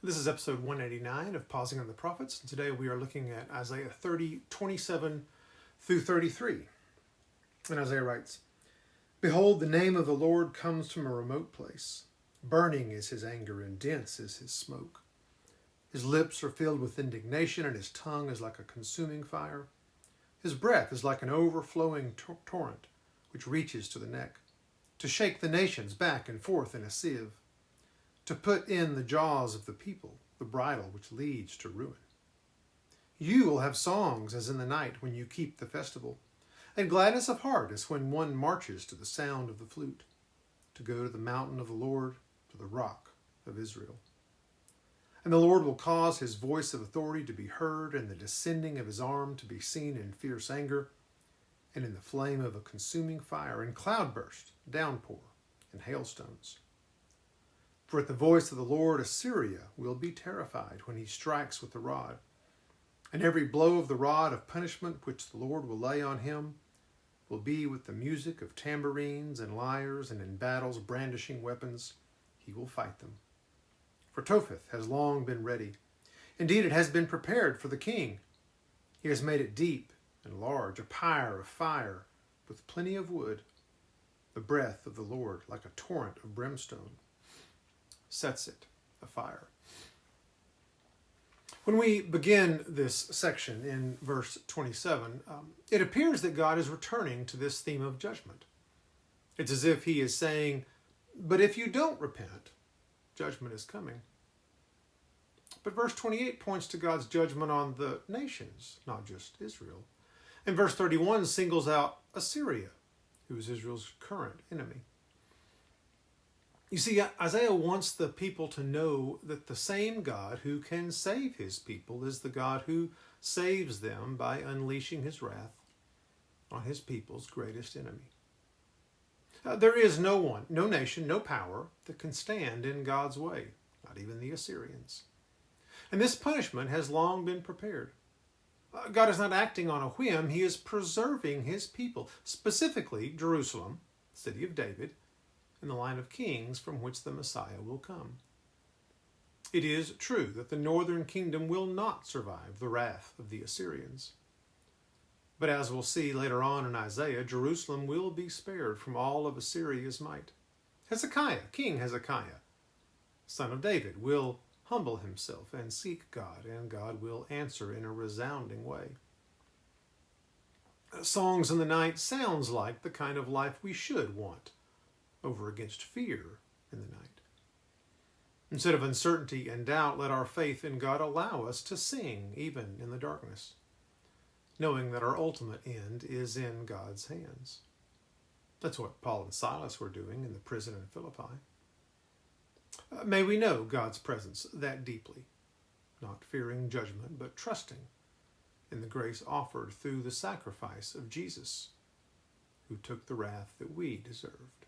This is episode 189 of Pausing on the Prophets, and today we are looking at Isaiah 30:27 through 33. And Isaiah writes, "Behold, the name of the Lord comes from a remote place. Burning is his anger, and dense is his smoke. His lips are filled with indignation, and his tongue is like a consuming fire. His breath is like an overflowing torrent, which reaches to the neck, to shake the nations back and forth in a sieve, to put in the jaws of the people the bridle which leads to ruin. You will have songs as in the night when you keep the festival, and gladness of heart as when one marches to the sound of the flute, to go to the mountain of the Lord, to the rock of Israel. And the Lord will cause his voice of authority to be heard, and the descending of his arm to be seen in fierce anger, and in the flame of a consuming fire, in cloudburst, downpour, and hailstones. For at the voice of the Lord Assyria will be terrified when he strikes with the rod. And every blow of the rod of punishment which the Lord will lay on him will be with the music of tambourines and lyres, and in battles brandishing weapons he will fight them. For Topheth has long been ready. Indeed, it has been prepared for the king. He has made it deep and large, a pyre of fire with plenty of wood. The breath of the Lord, like a torrent of brimstone, sets it afire." When we begin this section in verse 27, it appears that God is returning to this theme of judgment. It's as if he is saying, but if you don't repent, judgment is coming. But verse 28 points to God's judgment on the nations, not just Israel. And verse 31 singles out Assyria, who is Israel's current enemy. You see, Isaiah wants the people to know that the same God who can save his people is the God who saves them by unleashing his wrath on his people's greatest enemy. There is no one, no nation, no power that can stand in God's way, not even the Assyrians. And this punishment has long been prepared. God is not acting on a whim. He is preserving his people, specifically Jerusalem, city of David, in the line of kings from which the Messiah will come. It is true that the northern kingdom will not survive the wrath of the Assyrians. But as we'll see later on in Isaiah, Jerusalem will be spared from all of Assyria's might. Hezekiah, King Hezekiah, son of David, will humble himself and seek God, and God will answer in a resounding way. Songs in the night sounds like the kind of life we should want over against fear in the night. Instead of uncertainty and doubt, let our faith in God allow us to sing even in the darkness, knowing that our ultimate end is in God's hands. That's what Paul and Silas were doing in the prison in Philippi. May we know God's presence that deeply, not fearing judgment, but trusting in the grace offered through the sacrifice of Jesus, who took the wrath that we deserved.